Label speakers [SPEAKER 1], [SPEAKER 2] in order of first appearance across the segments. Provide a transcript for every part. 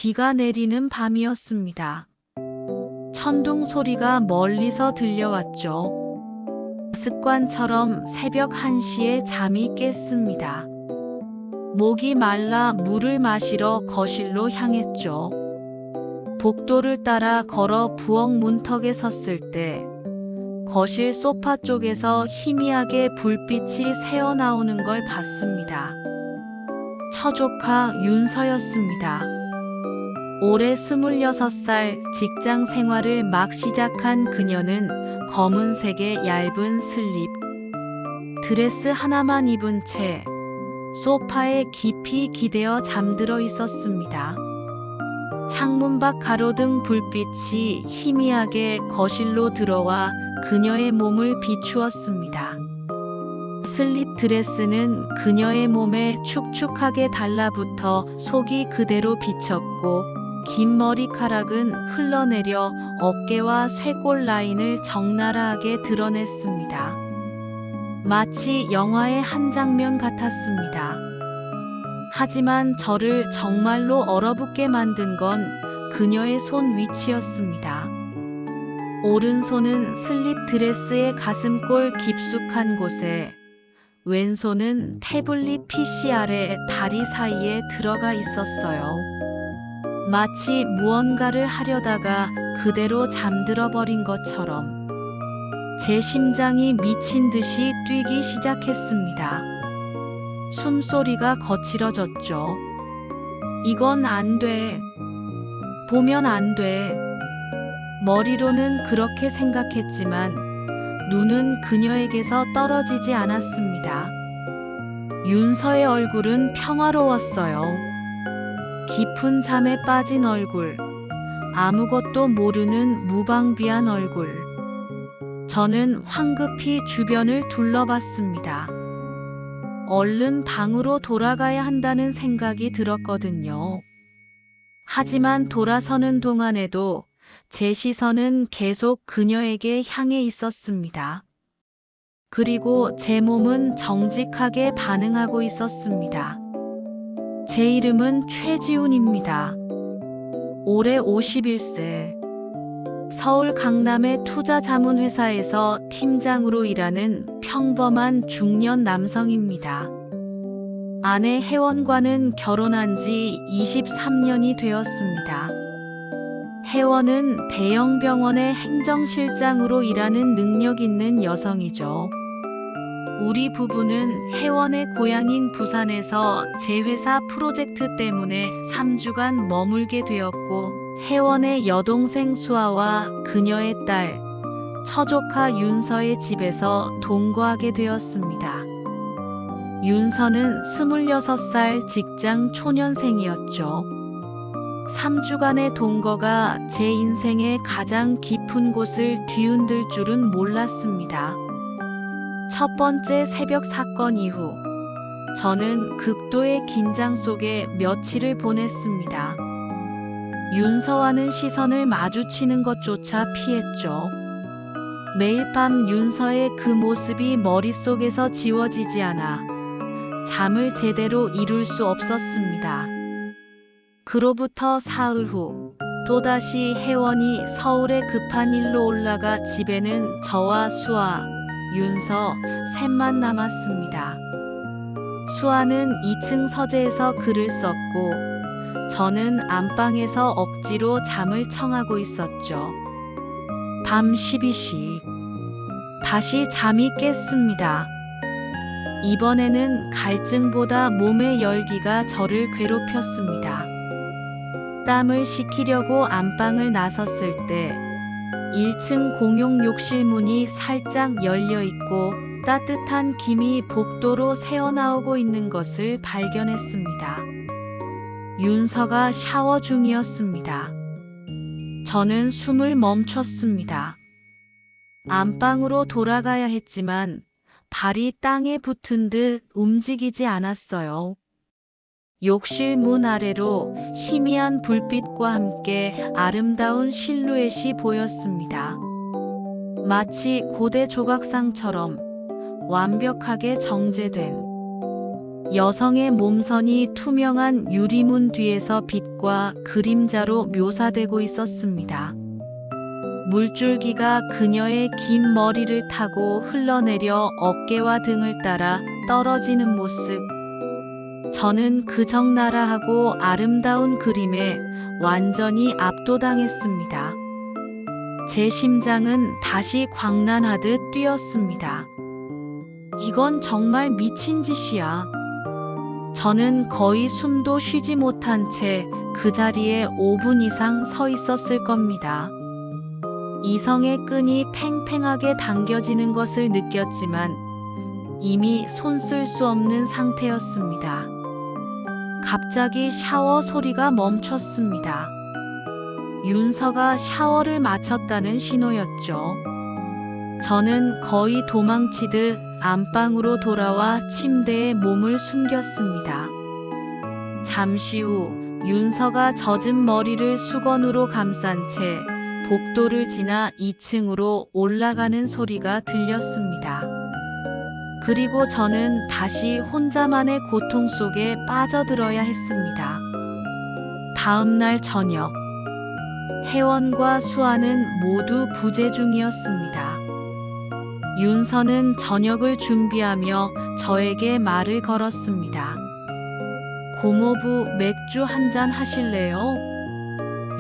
[SPEAKER 1] 비가 내리는 밤이었습니다. 천둥 소리가 멀리서 들려왔죠. 습관처럼 새벽 1시에 잠이 깼습니다. 목이 말라 물을 마시러 거실로 향했죠. 복도를 따라 걸어 부엌 문턱에 섰을 때 거실 소파 쪽에서 희미하게 불빛이 새어나오는 걸 봤습니다. 처조카 윤서였습니다. 올해 26살 직장 생활을 막 시작한 그녀는 검은색의 얇은 슬립, 드레스 하나만 입은 채 소파에 깊이 기대어 잠들어 있었습니다. 창문 밖 가로등 불빛이 희미하게 거실로 들어와 그녀의 몸을 비추었습니다. 슬립 드레스는 그녀의 몸에 축축하게 달라붙어 속이 그대로 비쳤고 긴 머리카락은 흘러내려 어깨와 쇄골 라인을 적나라하게 드러냈습니다. 마치 영화의 한 장면 같았습니다. 하지만 저를 정말로 얼어붙게 만든 건 그녀의 손 위치였습니다. 오른손은 슬립 드레스의 가슴골 깊숙한 곳에, 왼손은 태블릿 PC 아래 다리 사이에 들어가 있었어요. 마치 무언가를 하려다가 그대로 잠들어 버린 것처럼 제 심장이 미친 듯이 뛰기 시작했습니다. 숨소리가 거칠어졌죠. 이건 안 돼. 보면 안 돼. 머리로는 그렇게 생각했지만 눈은 그녀에게서 떨어지지 않았습니다. 윤서의 얼굴은 평화로웠어요. 깊은 잠에 빠진 얼굴, 아무것도 모르는 무방비한 얼굴. 저는 황급히 주변을 둘러봤습니다. 얼른 방으로 돌아가야 한다는 생각이 들었거든요. 하지만 돌아서는 동안에도 제 시선은 계속 그녀에게 향해 있었습니다. 그리고 제 몸은 정직하게 반응하고 있었습니다. 제 이름은 최지훈입니다. 올해 51세. 서울 강남의 투자자문회사에서 팀장으로 일하는 평범한 중년 남성입니다. 아내 혜원과는 결혼한 지 23년이 되었습니다. 혜원은 대형 병원의 행정실장으로 일하는 능력 있는 여성이죠. 우리 부부는 혜원의 고향인 부산에서 제 회사 프로젝트 때문에 3주간 머물게 되었고, 혜원의 여동생 수아와 그녀의 딸, 처조카 윤서의 집에서 동거하게 되었습니다. 윤서는 26살 직장 초년생이었죠. 3주간의 동거가 제 인생의 가장 깊은 곳을 뒤흔들 줄은 몰랐습니다. 첫 번째 새벽 사건 이후 저는 극도의 긴장 속에 며칠을 보냈습니다. 윤서와는 시선을 마주치는 것조차 피했죠. 매일 밤 윤서의 그 모습이 머릿속에서 지워지지 않아 잠을 제대로 이룰 수 없었습니다. 그로부터 사흘 후 또다시 혜원이 서울에 급한 일로 올라가 집에는 저와 수아, 윤서 셋만 남았습니다. 수아는 2층 서재에서 글을 썼고 저는 안방에서 억지로 잠을 청하고 있었죠. 밤 12시 다시 잠이 깼습니다. 이번에는 갈증보다 몸의 열기가 저를 괴롭혔습니다. 땀을 식히려고 안방을 나섰을 때 1층 공용 욕실 문이 살짝 열려 있고 따뜻한 김이 복도로 새어나오고 있는 것을 발견했습니다. 윤서가 샤워 중이었습니다. 저는 숨을 멈췄습니다. 안방으로 돌아가야 했지만 발이 땅에 붙은 듯 움직이지 않았어요. 욕실 문 아래로 희미한 불빛과 함께 아름다운 실루엣이 보였습니다. 마치 고대 조각상처럼 완벽하게 정제된. 여성의 몸선이 투명한 유리문 뒤에서 빛과 그림자로 묘사되고 있었습니다. 물줄기가 그녀의 긴 머리를 타고 흘러내려 어깨와 등을 따라 떨어지는 모습. 저는 그 적나라하고 아름다운 그림에 완전히 압도당했습니다. 제 심장은 다시 광란하듯 뛰었습니다. 이건 정말 미친 짓이야. 저는 거의 숨도 쉬지 못한 채 그 자리에 5분 이상 서 있었을 겁니다. 이성의 끈이 팽팽하게 당겨지는 것을 느꼈지만 이미 손 쓸 수 없는 상태였습니다. 갑자기 샤워 소리가 멈췄습니다. 윤서가 샤워를 마쳤다는 신호였죠. 저는 거의 도망치듯 안방으로 돌아와 침대에 몸을 숨겼습니다. 잠시 후 윤서가 젖은 머리를 수건으로 감싼 채 복도를 지나 2층으로 올라가는 소리가 들렸습니다. 그리고 저는 다시 혼자만의 고통 속에 빠져들어야 했습니다. 다음 날 저녁, 혜원과 수아는 모두 부재 중이었습니다. 윤서는 저녁을 준비하며 저에게 말을 걸었습니다. 고모부 맥주 한잔 하실래요?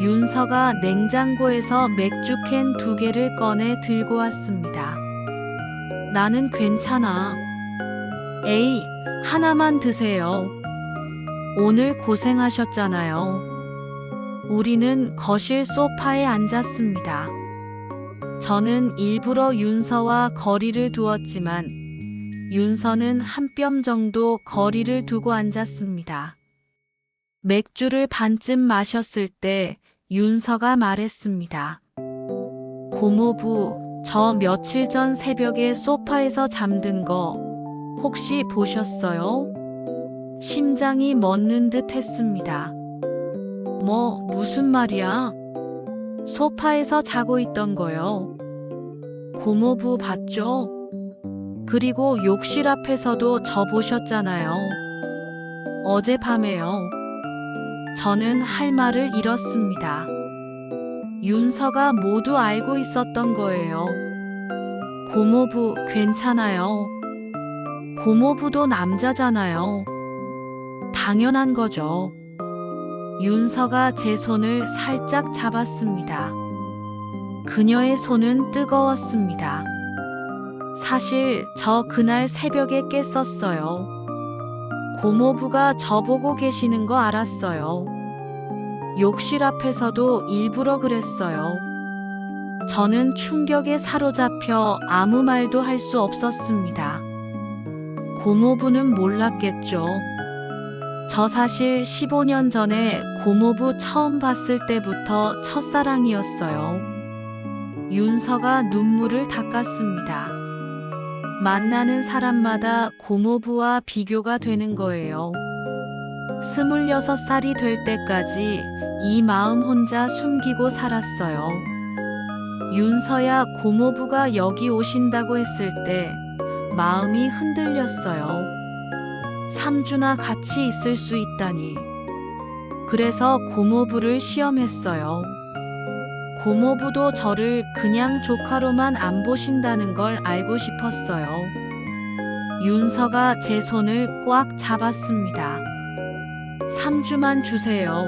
[SPEAKER 1] 윤서가 냉장고에서 맥주캔 2개를 꺼내 들고 왔습니다. 나는 괜찮아. 에이, 하나만 드세요. 오늘 고생하셨잖아요. 우리는 거실 소파에 앉았습니다. 저는 일부러 윤서와 거리를 두었지만 윤서는 한 뼘 정도 거리를 두고 앉았습니다. 맥주를 반쯤 마셨을 때 윤서가 말했습니다. 고모부, 저 며칠 전 새벽에 소파에서 잠든 거 혹시 보셨어요? 심장이 멎는 듯 했습니다. 무슨 말이야? 소파에서 자고 있던 거요. 고모부 봤죠? 그리고 욕실 앞에서도 저 보셨잖아요. 어젯밤에요. 저는 할 말을 잃었습니다. 윤서가 모두 알고 있었던 거예요. 고모부 괜찮아요. 고모부도 남자잖아요. 당연한 거죠. 윤서가 제 손을 살짝 잡았습니다. 그녀의 손은 뜨거웠습니다. 사실 저 그날 새벽에 깼었어요. 고모부가 저보고 계시는 거 알았어요. 욕실 앞에서도 일부러 그랬어요. 저는 충격에 사로잡혀 아무 말도 할 수 없었습니다. 고모부는 몰랐겠죠. 저 사실 15년 전에 고모부 처음 봤을 때부터 첫사랑이었어요. 윤서가 눈물을 닦았습니다. 만나는 사람마다 고모부와 비교가 되는 거예요. 26살이 될 때까지 이 마음 혼자 숨기고 살았어요. 윤서야 고모부가 여기 오신다고 했을 때 마음이 흔들렸어요. 3주나 같이 있을 수 있다니. 그래서 고모부를 시험했어요. 고모부도 저를 그냥 조카로만 안 보신다는 걸 알고 싶었어요. 윤서가 제 손을 꽉 잡았습니다. 3주만 주세요.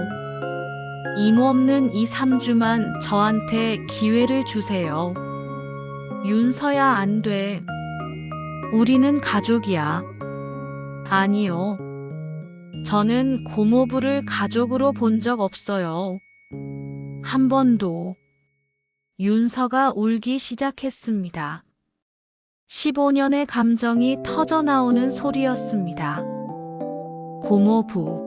[SPEAKER 1] 이모 없는 이 3주만 저한테 기회를 주세요. 윤서야 안 돼. 우리는 가족이야. 아니요. 저는 고모부를 가족으로 본 적 없어요. 한 번도. 윤서가 울기 시작했습니다. 15년의 감정이 터져나오는 소리였습니다. 고모부.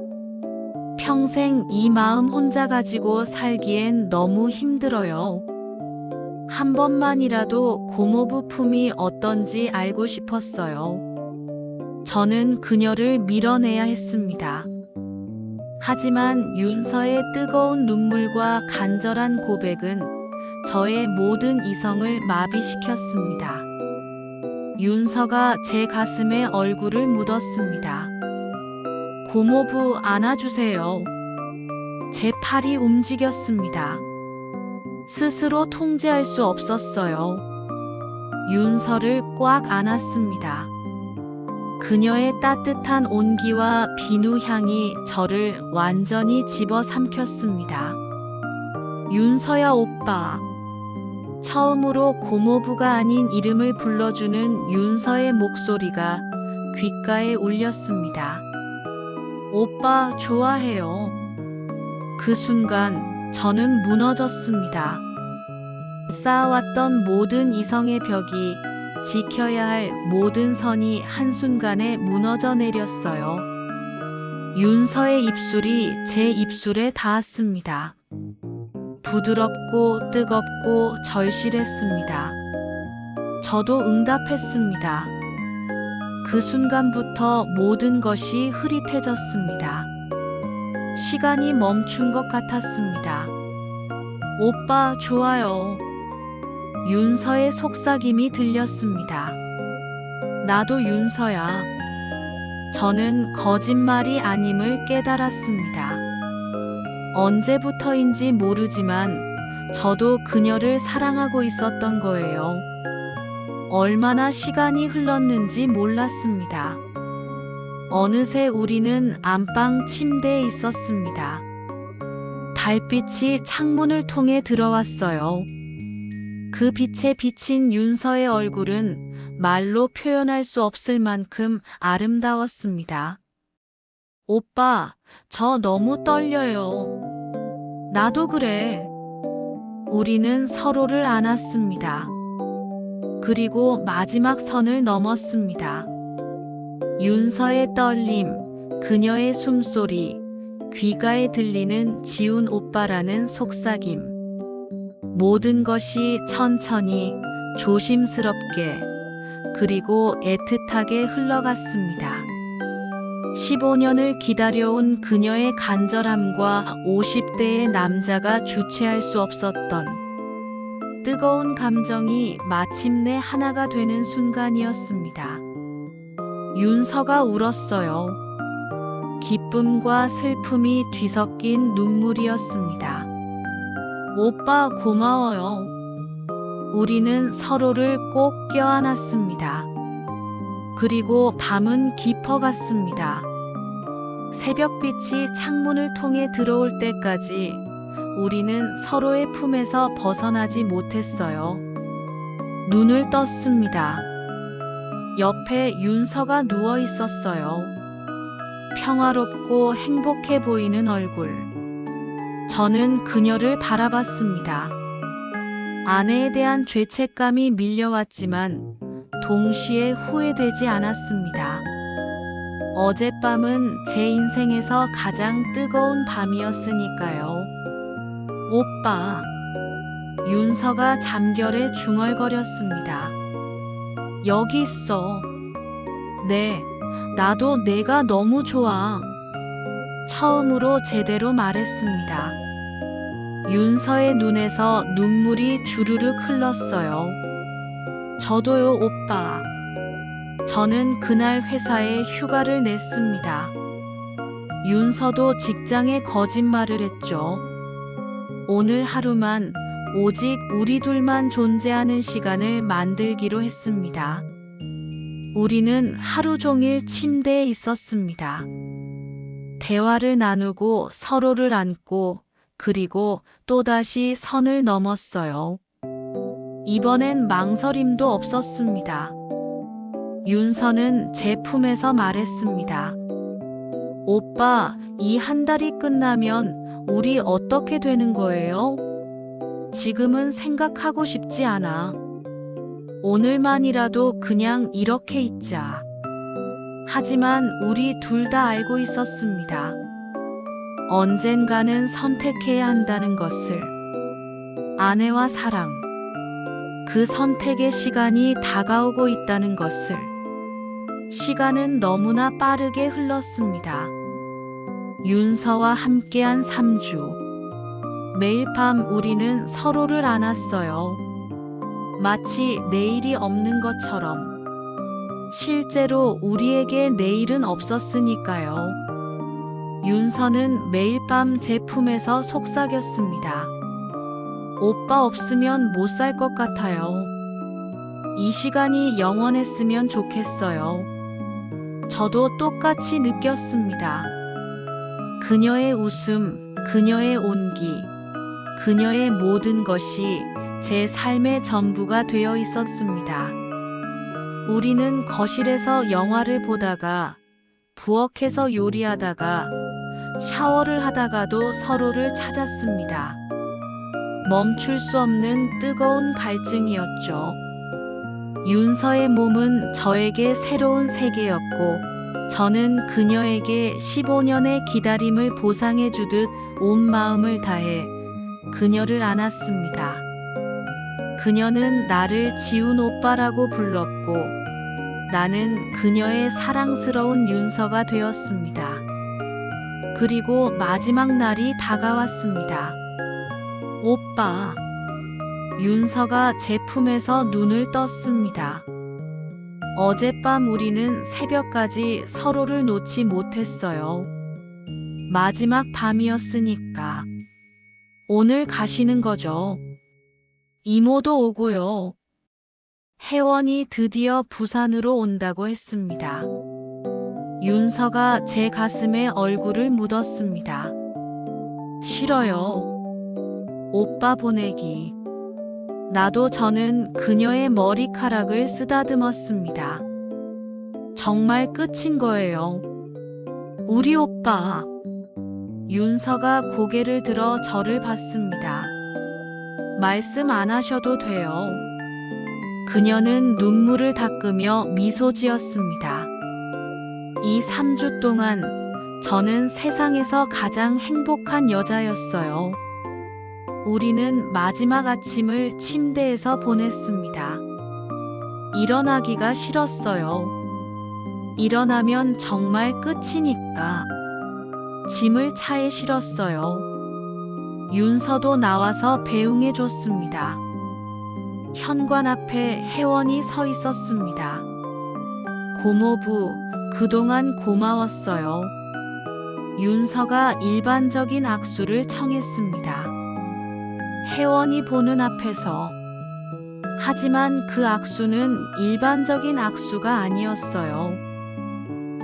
[SPEAKER 1] 평생 이 마음 혼자 가지고 살기엔 너무 힘들어요. 한 번만이라도 고모부 품이 어떤지 알고 싶었어요. 저는 그녀를 밀어내야 했습니다. 하지만 윤서의 뜨거운 눈물과 간절한 고백은 저의 모든 이성을 마비시켰습니다. 윤서가 제 가슴에 얼굴을 묻었습니다. 고모부 안아주세요. 제 팔이 움직였습니다. 스스로 통제할 수 없었어요. 윤서를 꽉 안았습니다. 그녀의 따뜻한 온기와 비누 향이 저를 완전히 집어삼켰습니다. 윤서야 오빠. 처음으로 고모부가 아닌 이름을 불러주는 윤서의 목소리가 귓가에 울렸습니다. 오빠 좋아해요. 그 순간 저는 무너졌습니다. 쌓아왔던 모든 이성의 벽이, 지켜야 할 모든 선이 한순간에 무너져 내렸어요. 윤서의 입술이 제 입술에 닿았습니다. 부드럽고 뜨겁고 절실했습니다. 저도 응답했습니다. 그 순간부터 모든 것이 흐릿해졌습니다. 시간이 멈춘 것 같았습니다. 오빠 좋아요. 윤서의 속삭임이 들렸습니다. 나도 윤서야. 저는 거짓말이 아님을 깨달았습니다. 언제부터인지 모르지만 저도 그녀를 사랑하고 있었던 거예요. 얼마나 시간이 흘렀는지 몰랐습니다. 어느새 우리는 안방 침대에 있었습니다. 달빛이 창문을 통해 들어왔어요. 그 빛에 비친 윤서의 얼굴은 말로 표현할 수 없을 만큼 아름다웠습니다. 오빠, 저 너무 떨려요. 나도 그래. 우리는 서로를 안았습니다. 그리고 마지막 선을 넘었습니다. 윤서의 떨림, 그녀의 숨소리, 귀가에 들리는 지훈 오빠라는 속삭임. 모든 것이 천천히, 조심스럽게, 그리고 애틋하게 흘러갔습니다. 15년을 기다려온 그녀의 간절함과 50대의 남자가 주체할 수 없었던 뜨거운 감정이 마침내 하나가 되는 순간이었습니다. 윤서가 울었어요. 기쁨과 슬픔이 뒤섞인 눈물이었습니다. 오빠 고마워요. 우리는 서로를 꼭 껴안았습니다. 그리고 밤은 깊어갔습니다. 새벽빛이 창문을 통해 들어올 때까지 우리는 서로의 품에서 벗어나지 못했어요. 눈을 떴습니다. 옆에 윤서가 누워 있었어요. 평화롭고 행복해 보이는 얼굴. 저는 그녀를 바라봤습니다. 아내에 대한 죄책감이 밀려왔지만 동시에 후회되지 않았습니다. 어젯밤은 제 인생에서 가장 뜨거운 밤이었으니까요. 오빠. 윤서가 잠결에 중얼거렸습니다. 여기 있어. 네, 나도 내가 너무 좋아. 처음으로 제대로 말했습니다. 윤서의 눈에서 눈물이 주르륵 흘렀어요. 저도요, 오빠. 저는 그날 회사에 휴가를 냈습니다. 윤서도 직장에 거짓말을 했죠. 오늘 하루만 오직 우리 둘만 존재하는 시간을 만들기로 했습니다. 우리는 하루 종일 침대에 있었습니다. 대화를 나누고 서로를 안고 그리고 또다시 선을 넘었어요. 이번엔 망설임도 없었습니다. 윤서는 제 품에서 말했습니다. 오빠, 이 한 달이 끝나면 우리 어떻게 되는 거예요? 지금은 생각하고 싶지 않아. 오늘만이라도 그냥 이렇게 있자. 하지만 우리 둘 다 알고 있었습니다. 언젠가는 선택해야 한다는 것을. 아내와 사랑. 그 선택의 시간이 다가오고 있다는 것을. 시간은 너무나 빠르게 흘렀습니다. 윤서와 함께한 3주. 매일 밤 우리는 서로를 안았어요. 마치 내일이 없는 것처럼. 실제로 우리에게 내일은 없었으니까요. 윤서는 매일 밤 제 품에서 속삭였습니다. 오빠 없으면 못 살 것 같아요. 이 시간이 영원했으면 좋겠어요. 저도 똑같이 느꼈습니다. 그녀의 웃음, 그녀의 온기, 그녀의 모든 것이 제 삶의 전부가 되어 있었습니다. 우리는 거실에서 영화를 보다가, 부엌에서 요리하다가, 샤워를 하다가도 서로를 찾았습니다. 멈출 수 없는 뜨거운 갈증이었죠. 윤서의 몸은 저에게 새로운 세계였고, 저는 그녀에게 15년의 기다림을 보상해 주듯 온 마음을 다해 그녀를 안았습니다. 그녀는 나를 지훈 오빠라고 불렀고, 나는 그녀의 사랑스러운 윤서가 되었습니다. 그리고 마지막 날이 다가왔습니다. 오빠. 윤서가 제 품에서 눈을 떴습니다. 어젯밤 우리는 새벽까지 서로를 놓지 못했어요. 마지막 밤이었으니까. 오늘 가시는 거죠? 이모도 오고요. 혜원이 드디어 부산으로 온다고 했습니다. 윤서가 제 가슴에 얼굴을 묻었습니다. 싫어요. 오빠 보내기. 나도 저는 그녀의 머리카락을 쓰다듬었습니다. 정말 끝인 거예요. 우리 오빠. 윤서가 고개를 들어 저를 봤습니다. 말씀 안 하셔도 돼요. 그녀는 눈물을 닦으며 미소 지었습니다. 이 3주 동안 저는 세상에서 가장 행복한 여자였어요. 우리는 마지막 아침을 침대에서 보냈습니다. 일어나기가 싫었어요. 일어나면 정말 끝이니까. 짐을 차에 실었어요. 윤서도 나와서 배웅해 줬습니다. 현관 앞에 혜원이 서 있었습니다. 고모부, 그동안 고마웠어요. 윤서가 일반적인 악수를 청했습니다. 혜원이 보는 앞에서. 하지만 그 악수는 일반적인 악수가 아니었어요.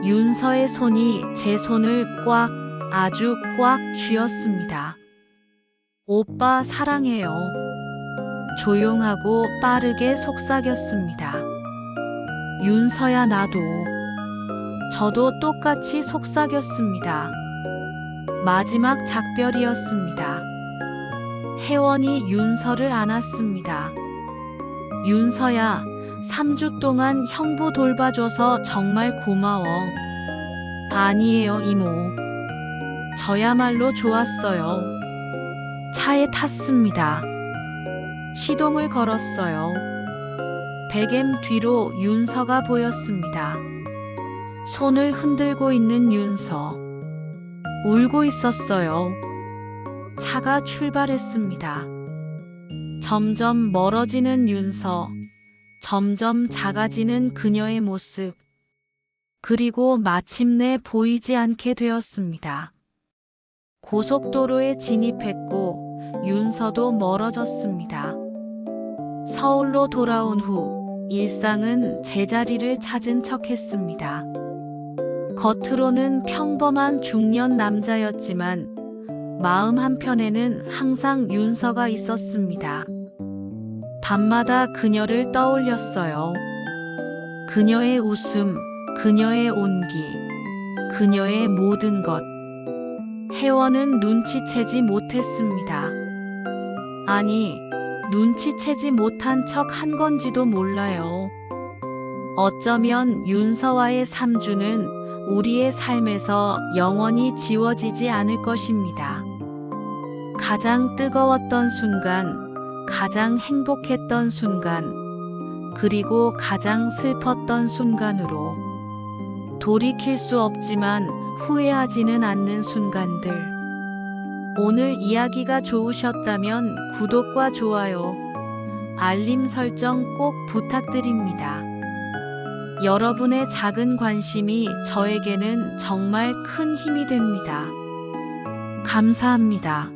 [SPEAKER 1] 윤서의 손이 제 손을 아주 꽉 쥐었습니다. 오빠 사랑해요. 조용하고 빠르게 속삭였습니다. 윤서야 나도. 저도 똑같이 속삭였습니다. 마지막 작별이었습니다. 혜원이 윤서를 안았습니다. 윤서야, 3주 동안 형부 돌봐줘서 정말 고마워. 아니에요, 이모. 저야말로 좋았어요. 차에 탔습니다. 시동을 걸었어요. 베갯 뒤로 윤서가 보였습니다. 손을 흔들고 있는 윤서. 울고 있었어요. 차가 출발했습니다. 점점 멀어지는 윤서. 점점 작아지는 그녀의 모습. 그리고 마침내 보이지 않게 되었습니다. 고속도로에 진입했고 윤서도 멀어졌습니다. 서울로 돌아온 후 일상은 제자리를 찾은 척했습니다. 겉으로는 평범한 중년 남자였지만 마음 한편에는 항상 윤서가 있었습니다. 밤마다 그녀를 떠올렸어요. 그녀의 웃음, 그녀의 온기, 그녀의 모든 것. 혜원은 눈치채지 못했습니다. 아니, 눈치채지 못한 척 한 건지도 몰라요. 어쩌면 윤서와의 3주는 우리의 삶에서 영원히 지워지지 않을 것입니다. 가장 뜨거웠던 순간, 가장 행복했던 순간, 그리고 가장 슬펐던 순간으로 돌이킬 수 없지만 후회하지는 않는 순간들. 오늘 이야기가 좋으셨다면 구독과 좋아요, 알림 설정 꼭 부탁드립니다. 여러분의 작은 관심이 저에게는 정말 큰 힘이 됩니다. 감사합니다.